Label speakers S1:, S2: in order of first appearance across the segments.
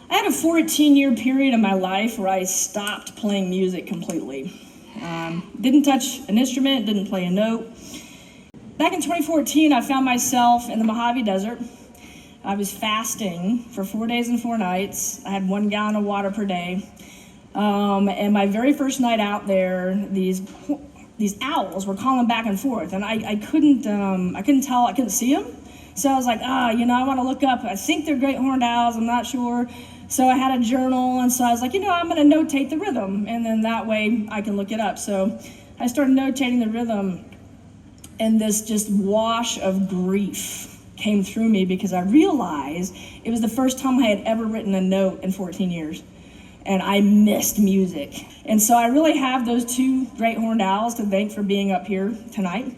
S1: I had a 14-year period in my life where I stopped playing music completely. Didn't touch an instrument, didn't play a note. Back in 2014, I found myself in the Mojave Desert. I was fasting for 4 days and 4 nights. I had 1 gallon of water per day. And my very first night out there, these owls were calling back and forth, and I couldn't tell, I couldn't see them. So I was like, I want to look up. I think they're great horned owls, I'm not sure. So I had a journal, and so I was like, I'm going to notate the rhythm, and then that way I can look it up. So I started notating the rhythm, and this just wash of grief came through me because I realized it was the first time I had ever written a note in 14 years. And I missed music. And so I really have those 2 great horned owls to thank for being up here tonight,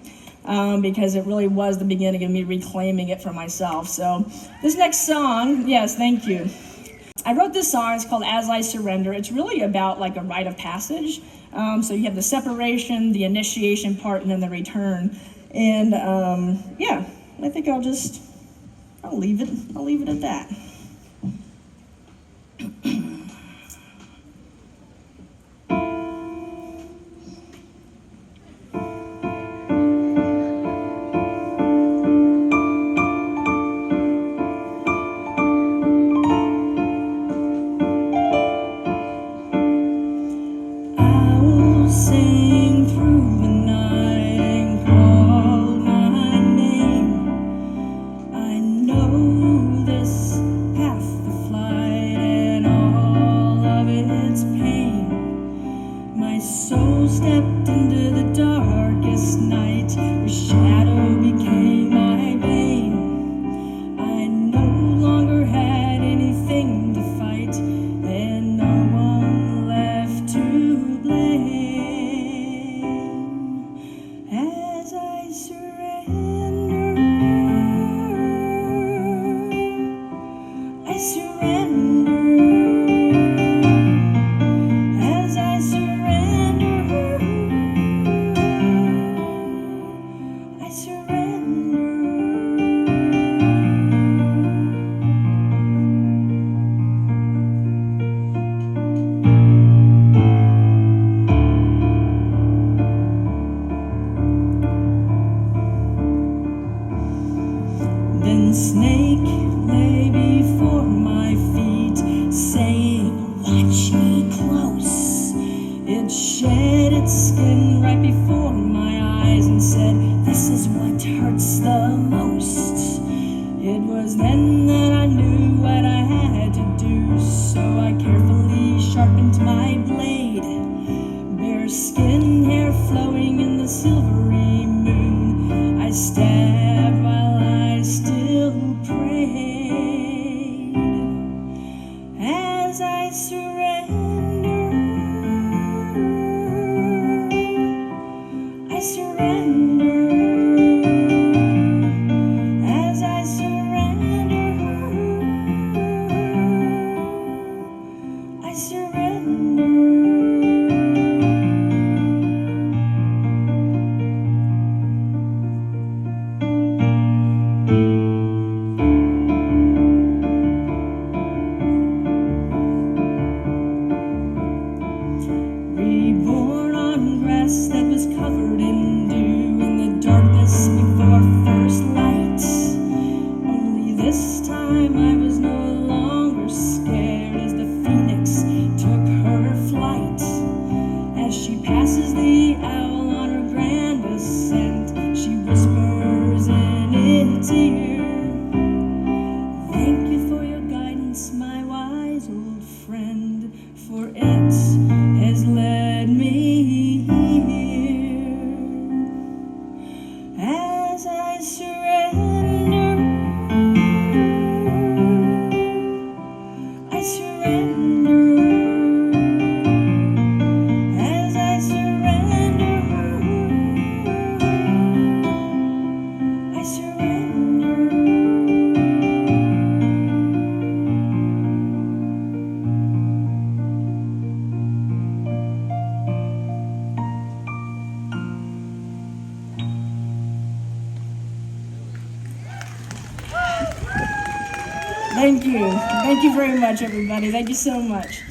S1: because it really was the beginning of me reclaiming it for myself. So this next song, yes, thank you. I wrote this song, it's called As I Surrender. It's really about like a rite of passage. So you have the separation, the initiation part, and then the return. And I think I'll leave it at that. Stepped into the darkest night, where shadow became my bane. I no longer had anything to fight, and no one left to blame. As I surrender, I surrender. As I surrender, I surrender. Then snake lay before my feet, saying, "Watch me close." It shed its skin right before my eyes and said, "This is what hurts the most." It was then that I knew what I had to do, so I carefully sharpened my blade. Bare skin, hair flowing in the silvery moon, I stabbed while I still prayed. Thank you. Thank you very much, everybody. Thank you so much.